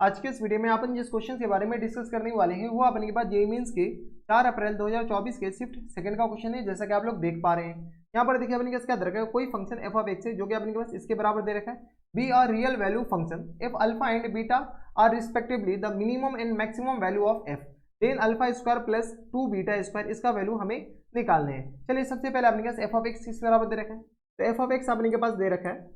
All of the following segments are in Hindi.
आज के इस वीडियो में अपन जिस क्वेश्चन के बारे में डिस्कस करने वाले हैं वो अपने के पास जेईई मेंस के 4 अप्रैल 2024 के शिफ्ट सेकंड का क्वेश्चन है, जैसा कि आप लोग देख पा रहे हैं। यहाँ पर देखिए अपने के क्या दे रखा है, कोई फंक्शन एफ ऑफ एक्स है जो कि अपने के पास इसके बराबर दे रखा है, be R real value function F alpha and beta are respectively the minimum and maximum value of F then alpha square plus 2 beta square, इसका वैल्यू हमें निकालने हैं। चलिए सबसे पहले अपने पास एफ ऑफ एक्स किस बराबर दे रखा है, तो एफ ऑफ एक्स अपने के पास दे रखा है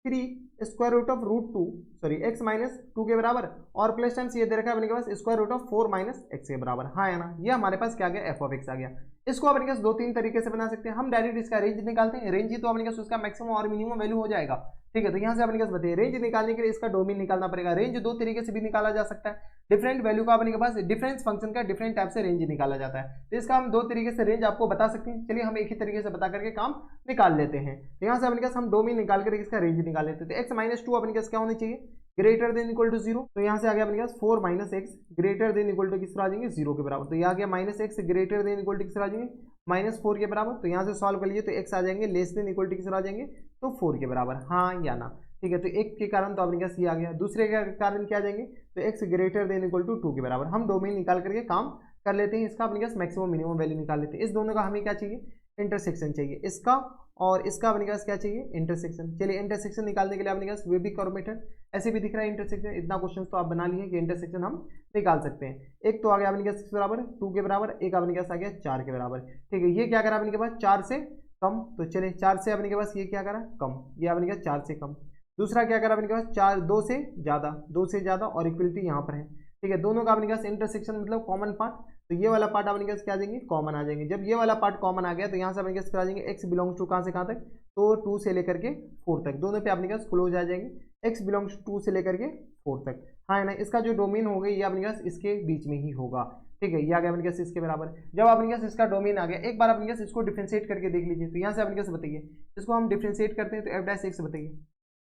3 square root of root 2 sorry x minus 2 के बराबर, और प्लस टाइम्स ये दे रखा है अपने के पास square root of 4 minus x के बराबर। हाँ है ना, ये हमारे पास क्या आ गया, एफ ऑफ एक्स आ गया। इसको अपने पास 2-3 तरीके से बना सकते हैं। हम डायरेक्ट इसका रेंज निकालते हैं, रेंज ही तो अपने पास उसका मैक्सिमम और मिनिमम वैल्यू हो जाएगा। ठीक है, तो यहाँ से अपने पास बताइए रेंज निकालने के लिए इसका डोमेन निकालना पड़ेगा। रेंज 2 तरीके से भी निकाला जा सकता है, डिफरेंट वैल्यू का अपने के पास डिफरेंस फंक्शन का डिफरेंट टाइप से रेंज निकाला जाता है। तो इसका हम 2 तरीके से रेंज आपको बता सकते हैं। चलिए हम एक ही तरीके से बता करके काम निकाल लेते हैं। तो यहाँ से अपने पास हम डोमेन निकाल कर इसका रेंज निकाल लेते हैं। तो एक्स माइनस 2 अपने पास क्या होनी चाहिए, ग्रेटर देन इक्वल टू 0। तो यहाँ से आ गया अपने पास 4 minus x greater than equal to किस आ जाएंगे, 0 के बराबर। तो ये आ गया minus x greater than equal to किस आ जाएंगे, -4 के बराबर। तो यहाँ से सॉल्व कर लीजिए, तो एक्स आ जाएंगे लेस देन इक्वल टू किस आ जाएंगे, तो 4 के बराबर। हाँ या ना, ठीक है। तो एक के कारण तो अपने पास ये आ गया, दूसरे के कारण क्या आ जाएंगे, तो x greater than equal to 2 के बराबर। हम डोमेन निकाल करके काम कर लेते हैं, इसका अपने पास मैक्सिमम मिनिमम वैल्यू निकाल लेते हैं। इस दोनों का हमें क्या चाहिए, इंटरसेक्शन चाहिए, इसका और इसका अपने पास क्या चाहिए, इंटरसेक्शन। चलिए इंटरसेक्शन निकालने के लिए अपने पास वेबिक और मेथड ऐसे भी दिख रहा है इंटरसेक्शन। इतना क्वेश्चन तो आप बना लिए कि इंटरसेक्शन हम निकाल सकते हैं। एक तो आ गया अपने पास किस बराबर, 2 के बराबर, एक अपने पास आ गया 4 के बराबर। ठीक है, ये क्या करा अपने के पास 4 से कम, तो चलिए 4 से अपने के पास ये क्या करा कम, ये अपने के पास 4 से कम। दूसरा क्या करा अपने के पास 4 2 से ज़्यादा, 2 से ज़्यादा और इक्वलिटी यहाँ पर है। ठीक है, दोनों का अपने पास इंटरसेक्शन मतलब कॉमन पार्ट, तो ये वाला पार्ट अपने पास क्या आ जाएंगे, कॉमन आ जाएंगे। जब ये वाला पार्ट कॉमन आ गया तो यहाँ से अपने पास क्या आ जाएंगे, एक्स बिलोंग्स टू कहाँ से कहाँ तक, तो 2 से लेकर के 4 तक, दोनों पे अपने पास क्लोज आ जाएंगे। एक्स बिलोंग्स 2 से लेकर के 4 तक। हाँ है ना, इसका जो डोमेन होगा ये अपने पास इसके बीच में ही होगा। ठीक है, ये आ गया अपने पास इसके बराबर। जब अपने पास इसका डोमेन आ गया, एक बार अपने पास इसको डिफ्रेंशिएट करके देख लीजिए। तो यहाँ से अपने पास बताइए, इसको हम डिफ्रेंशिएट करते हैं तो एफ डैश एक्स बताइए,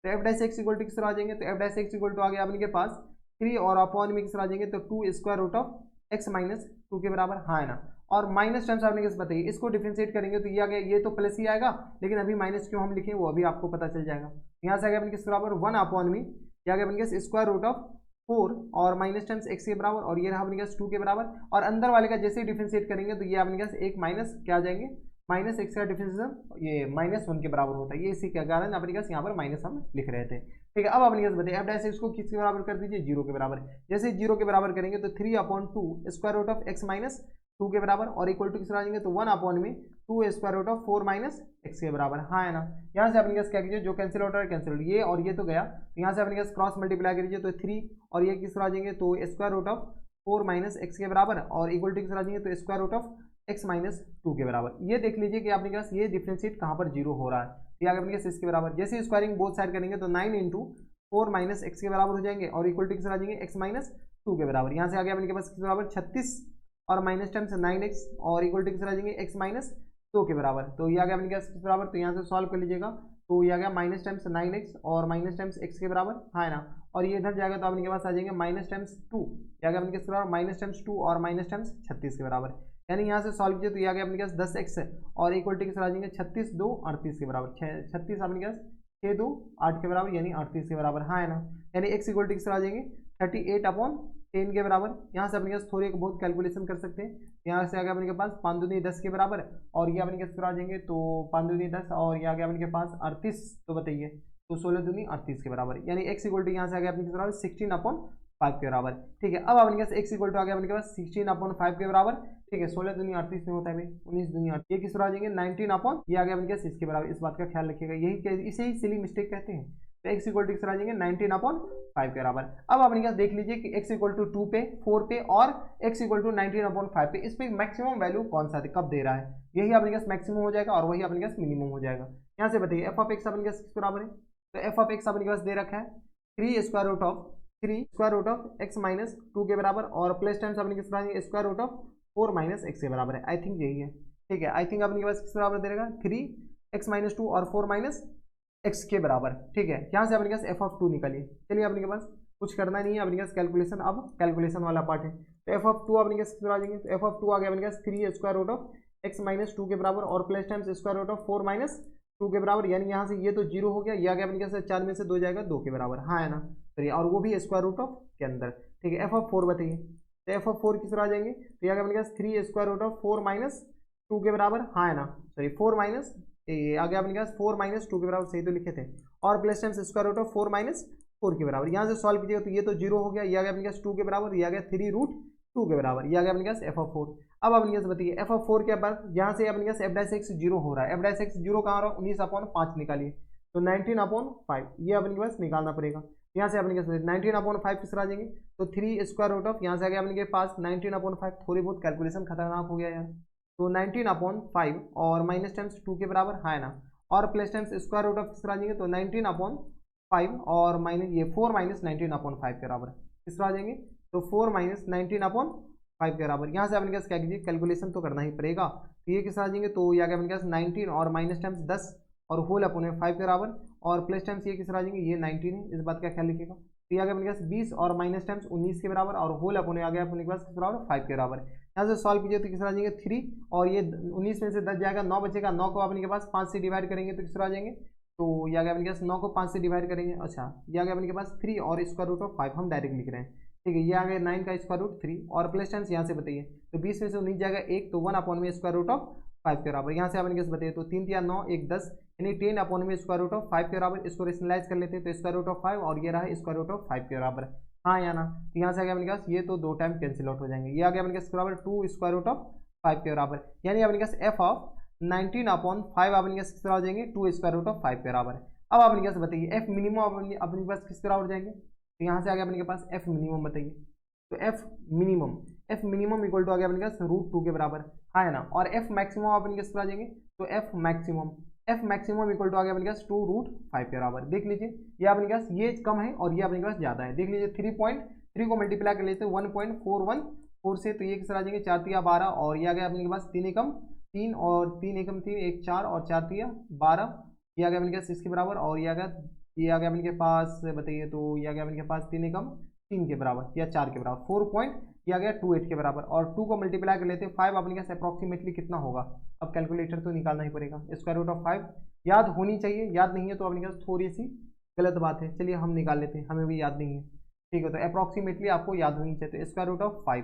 तो f dash x equal to किस आ जाएंगे, तो f dash x equal to आ गया अपने के पास 3 और अपॉन में किस आ जाएंगे, तो 2 square root of x minus 2 के बराबर। हाँ है ना, और माइनस टर्म्स आपने किस बताइए, इसको डिफ्रेंशिएट करेंगे तो ये आ गया, ये तो प्लस ही आएगा, लेकिन अभी माइनस क्यों हम लिखें वो अभी आपको पता चल जाएगा। यहाँ से आ गया अपने किस बराबर 1 अपॉन में, क्या आ गया अपने किस स्क्वायर रूट ऑफ 4 और माइनस टर्म्स एक्स के बराबर, और ये रहा अपने पास 2 के बराबर। और अंदर वाले का जैसे ही डिफ्रेंशिएट करेंगे तो ये अपने पास एक माइनस क्या आ जाएंगे, माइनस एक्स का डिफ्रेंशिएशन ये -1 के बराबर होता है। ये इसी के कारण अपने पास यहाँ पर माइनस हम लिख रहे थे। ठीक है, अब अपने पास बताइए एफ डैश एक्स को किसके बराबर कर दीजिए, 0 के बराबर। जैसे 0 के बराबर करेंगे तो 3 upon 2 square root of x minus 2 के बराबर, और इक्वल टू किस आ जाएंगे, तो 1 अपॉन में 2 square root of 4 minus x के बराबर। हाँ है ना, यहाँ से अपने पास क्या कीजिए, जो कैंसिल होता है कैंसिल, ये और ये तो गया, तो यहाँ से अपने पास क्रॉस मल्टीप्लाई करिए तो 3 और ये किस आ जाएंगे, तो square root of 4 minus x के बराबर, और इक्वल टू किस आ जाएंगे, तो square root of x minus 2 के बराबर। ये देख लीजिए कि आपके पास ये डिफरेंशिएट कहाँ पर 0 हो रहा है, ये आगे अपने पास इसके बराबर। जैसे स्क्वायरिंग बोथ साइड करेंगे तो 9 इंटू 4 माइनस एक्स के बराबर हो जाएंगे, और इक्वल टू किस आ जाएंगे, एक्स माइनस 2 के बराबर। यहाँ से आगे अपने पास किस बराबर 36 और माइनस टाइम्स 9x और इक्वल टू किस आ जाएंगे, एक्स माइनस 2 के बराबर। तो ये आ गया अपने पास किस बराबर, तो यहाँ से सॉल्व कर लीजिएगा, तो ये आ गया माइनस टाइम्स 9x और माइनस टाइम्स एक्स के बराबर। हाँ है ना, और ये इधर जाएगा तो अपने के पास आ जाएंगे माइनस टाइम्स 2, ये आ गया अपने किस बराबर, माइनस टाइम्स 2 और माइनस टाइम्स 36 के बराबर। यानी यहाँ से सॉल्व कीजिए तो ये आ गया अपने पास 10x और इक्वल टू किस आ जाएंगे 36 2 38 के बराबर। 36 अपने पास 6 2 8 के बराबर, यानी 38 के बराबर। हाँ है ना, यानी x इक्वल टू किस आ जाएंगे 38 अपॉन 10 के बराबर। यहाँ से अपने पास थोड़ी एक बहुत कैलकुलेशन कर सकते हैं। यहाँ से आ गया अपने के पास 5 दूनी 10 के बराबर, और ये अपने के आ जाएंगे तो 5 दूनी 10 और ये आ गया अपने के पास 38, तो बताइए तो 16 दूनी 38 के बराबर, यानी x इक्वल टू यहाँ से आ गया अपने के बराबर 16 अपॉन 5 के बराबर। ठीक है, अब अपने पास x इक्वल टू आ गया अपने के पास 16 अपॉन 5 के बराबर। ठीक है, 16 दूनी 38 में होता है भाई, 19 दूनी 8, ये किस आ जाएंगे 19 अपॉन, ये आ गया अपने पास इसके बराबर। इस बात का ख्याल रखिएगा, यही इसे ही सिली मिस्टेक कहते हैं। तो x इक्वल टू किस आ जाएंगे 19 अपॉन 5 के बराबर। अब अपने पास देख लीजिए कि x इक्वल टू 2 पे 4 पे और x इक्वल टू 19 अपॉन 5 पे, इस पे मैक्सिमम वैल्यू कौन सा कब दे रहा है, यही अपने पास मैक्सिमम हो जाएगा और वही अपने पास मिनिमम हो जाएगा। यहाँ से बताइए एफ ऑफ एक्स अपने पास किस बराबर है, तो एफ ऑफ एक्स अपने पास दे रखा है 3 square root of x minus 2 के बराबर, और प्लस टाइम्स अपने किस बराबर square root of 4 minus x के बराबर है। आई थिंक यही है। ठीक है, आई थिंक अपने पास किस बराबर दे रहेगा 3 x माइनस 2 और 4 माइनस एक्स के बराबर। ठीक है, यहाँ से अपने पास एफ ऑफ 2 निकालिए। चलिए अपने के पास कुछ करना नहीं है, अपने पास कैलकुलेशन, अब कैलकुलेशन वाला पार्ट है। तो एफ ऑफ 2 अपने पास आ जाएंगे, तो एफ ऑफ 2 आ गया अपने पास 3 square root of x minus 2 के बराबर और plus times square root of 4 minus 2 के बराबर, यानी यहाँ से ये तो 0 हो गया, ये आ गया अपने पास 4 में से 2 जाएगा 2 के बराबर। हाँ है ना, सॉरी, और वो भी स्क्वायर रूट ऑफ के अंदर, ठीक है। एफ ऑफ 4 बताइए, तो एफ ऑफ 4 किस तरह आ जाएंगे, तो यहाँ अपने पास 3 स्क्वायर रूट ऑफ 4 माइनस 2 के बराबर, हाँ है ना, सॉरी 4 माइनस, ये आगे अपने पास 4 माइनस 2 के बराबर, सही तो लिखे थे, और plus times square root of 4 minus 4 के बराबर। यहाँ से सॉल्व कीजिएगा तो ये तो 0 हो गया, ये आ गया अपने पास 2 के बराबर, ये आ गया 3 रूट 2 के बराबर, ये आ गया अपने पास एफ ऑफ 4। अब अपने पास बताइए एफ ऑफ 4 के बाद यहाँ से अपने पास एफ डैश एक्स 0 हो रहा है, एफ डैश एक्स 0 कहाँ हो रहा है, 19/5 निकालिए, तो 19/5 ये अपने पास निकालना पड़ेगा। यहाँ से अपने के 19/5 किस तरह आ जाएंगे, तो 3 स्क्वायर रूट ऑफ यहाँ से आ गया अपने के पास 19/5, थोड़ी बहुत कैलकुलेशन खतरनाक हो गया यार, तो 19/5 और माइनस टाइम्स 2 के बराबर, हाँ है ना, और plus times square root of किस तरह आ जाएंगे, तो 19/5 और माइनस ये 4 माइनस 19/5 के बराबर किस तरह आ जाएंगे, तो 4 माइनस 19/5 के बराबर। यहाँ से अपने पास क्या कीजिए, कैलकुलेशन तो करना ही पड़ेगा, तो ये किस तरह आ जाएंगे, तो ये आ गया अपने पास 19 और माइनस टाइम्स 10 और होल अपन में 5 के बराबर, और प्लस टाइम्स ये किस तरह आ जाएंगे, ये 19 है, इस बात का ख्याल रखिएगा। तो ये आ गया अपने पास 20 और माइनस टाइम्स 19 के बराबर, और होल अपन आ गया अपने पास किस बराबर, 5 के बराबर। यहाँ से सॉल्व कीजिए तो किस तरह आ जाएंगे 3, और ये 19 में से 10 जाएगा, 9 बचेगा, 9 को अपने के पास 5 से डिवाइड करेंगे तो किस तरह आ जाएंगे, तो ये आ गया अपने पास 9 को 5 से डिवाइड करेंगे, अच्छा ये आ गया अपने के पास 3 और स्क्वायर रूट ऑफ 5 हम डायरेक्ट लिख रहे हैं, ठीक है। ये आ गया 9 का स्क्वायर रूट 3 और प्लस टाइम्स यहाँ से बताइए, तो 20 में से 19 जाएगा 1, तो 1/में स्क्वायर रूट ऑफ 5 के बराबर। यहाँ से अपने कैसे बताइए, तो 3 या 9 1 10, यानी 10/में स्क्वायर रूट ऑफ 5 के बराबर। इसको रेशनलाइज कर लेते हैं, तो स्क्वायर रूट ऑफ 5 और ये रहा स्क्वायर रूट ऑफ 5 के बराबर, हाँ या ना। तो यहाँ से आ गया अपने पास ये तो 2 टाइम कैंसिल आउट हो जाएंगे, ये आ गया अपने पास बराबर 2 स्क्वायर रूट ऑफ 5 के बराबर, यानी अपने पास एफ ऑफ 19/5 अपने पास किस तरह हो जाएंगे, 2 स्क्वायर रूट ऑफ 5 के बराबर। अब अपने पास बताइए एफ मिनिमम अपने पास किस तरह हो जाएंगे, तो यहाँ से आ गया अपने पास एफ मिनिमम बताइए, तो एफ मिनिमम इक्वल टू आ गया अपने पास √2 के बराबर, हाँ है ना, और एफ मैक्सिमम अपने किस तरह आ जाएंगे, तो एफ मैक्सिमम इक्वल टू आ गया अपने पास 2√5 के बराबर। देख लीजिए ये अपने पास ये कम है और ये अपने पास ज्यादा है, देख लीजिए 3.3 को मल्टीप्लाई कर लेते हैं 1.414 से, तो ये किस तरह आ जाएंगे 4 3 12, और ये आ गया अपने के पास 3 एकम 3 और 3 एकम 3 1 4 और 4 3 12, ये आ गया अपने पास इसके बराबर, और ये आ गया अपने के पास बताइए, तो ये आ गया अपने के पास 3 एकम 3 के बराबर या 4 के बराबर, 4 ये आ गया 28 के बराबर, और 2 को मल्टीप्लाई कर लेते हैं 5 अपने पास अप्रॉक्सीमेटली कितना होगा, अब कैलकुलेटर तो निकालना ही पड़ेगा, स्क्वायर रूट ऑफ 5 याद होनी चाहिए, याद नहीं है तो अपने पास थोड़ी सी गलत बात है, चलिए हम निकाल लेते हैं, हमें भी याद नहीं है, ठीक है। तो अप्रॉक्सीमेटली आपको याद होनी चाहिए, तो स्क्वायर रूट ऑफ 5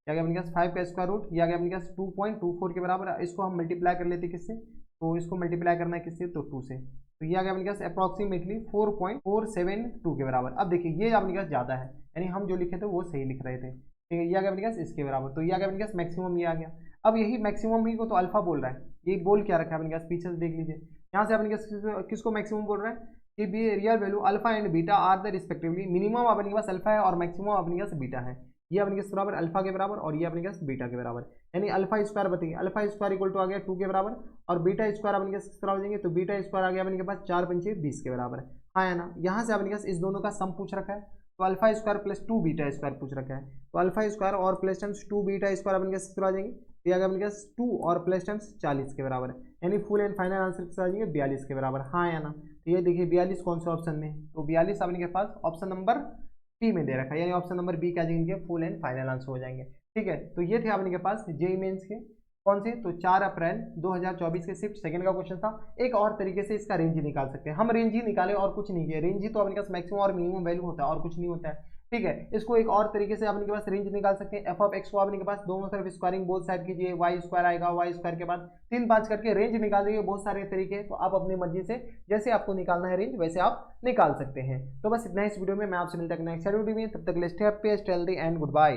ये आ गया अपने पास 5 का स्क्वायर रूट, ये आ गया अपने पास 2.24 के बराबर, इसको हम मल्टीप्लाई कर लेते किससे, तो इसको मल्टीप्लाई करना है किससे, तो 2 से, तो ये आ गया अपने पास अप्रॉक्सीमेटली 4.472 के बराबर। अब देखिए ये अपने पास ज़्यादा है, यानी हम जो लिखे थे वो सही लिख रहे थे, ठीक है। ये आ गया अपने पास इसके बराबर, तो ये आ गया अपने पास मैक्सिमम, ये आ गया। अब यही मैक्सिमम ही को तो अल्फा बोल रहा है, ये बोल क्या रखा है अपने पास, पीछे से देख लीजिए, यहाँ से अपने पास किसको मैक्सिमम बोल रहा है, कि be real value alpha and beta are the respectively, minimum अपने के पास अल्फा है और मैक्सिमम अपने पास बीटा है, ये अपने के बराबर अल्फा के बराबर और ये अपने के बीटा के बराबर, यानी अल्फा स्क्वायर बताइए, अल्फा स्क्वायर इक्वल टू आ गया 2 के बराबर, और बीटा स्क्वायर अपने किस तरह हो जाएंगे, तो बीटा स्क्वायर आ गया अपने के पास 4 पंचे 20 के बराबर, हाँ है ना। यहाँ से अपने पास इस दोनों का सम पूछ रखा है, तो alpha square plus 2 beta square पूछ रखा है, तो अल्फा स्क्वायर और प्लस टाइम्स 2 बीटा स्क्वायर अपने किस तरह आ जाएंगे, ये आ गया अपने पास 2 और प्लस टाइम्स 40 के बराबर, यानी फुल एंड फाइनल आंसर किस आ जाएंगे 42 के बराबर, हाँ या ना। तो ये देखिए 42 कौन से ऑप्शन में, तो 42 अपने के पास ऑप्शन नंबर बी में दे रखा है, यानी ऑप्शन नंबर बी क्या जाएंगे, फुल एंड फाइनल आंसर हो जाएंगे, ठीक है। तो ये थे अपने के पास जेईई मेंस के कौन से, तो 4 अप्रैल 2024 के शिफ्ट सेकंड का क्वेश्चन था। एक और तरीके से इसका रेंज ही निकाल सकते हैं हम, रेंज ही निकाले और कुछ नहीं किया, रेंज ही तो अपने पास मैक्सिमम और मिनिमम वैल्यू होता है और कुछ नहीं होता है, ठीक है। इसको एक और तरीके से अपने के पास रेंज निकाल सकते हैं, एफ ऑफ एक्स को अपने के पास दोनों तरफ स्क्वायरिंग बोथ साइड कीजिए, वाई स्क्वायर आएगा, वाई स्क्वायर के बाद 3 5 करके रेंज निकाल देंगे, बहुत सारे तरीके हैं, तो आप अपनी मर्जी से जैसे आपको निकालना है रेंज वैसे आप निकाल सकते हैं। तो बस इतना इस वीडियो में, मैं आपसे मिलता हूं नेक्स्ट वीडियो में, तब तक stay happy, stay healthy and good bye.